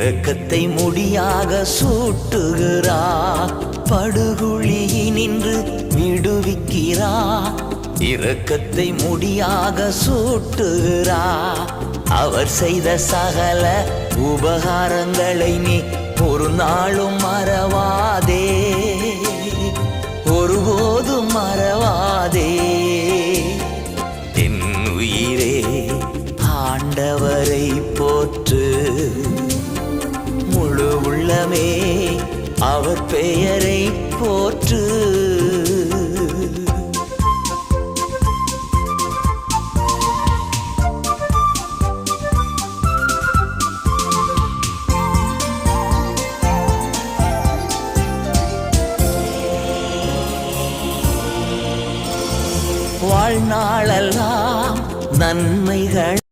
இரக்கத்தை முடியாக சூட்டுகிறார். படுகுழியினின்று விடுவிக்கிறார். இரக்கத்தை முடியாக சூட்டுகிறார். அவர் செய்த சகல உபகாரங்களை நீ ஒரு நாளும் மறவாதே, ஒருபோதும் மறவாதே. என் உயிரே ஆண்டவரை போற்று, முழு உள்ளமே அவர் பெயரை போற்று. வாழ்நாளெல்லாம் நன்மைகள்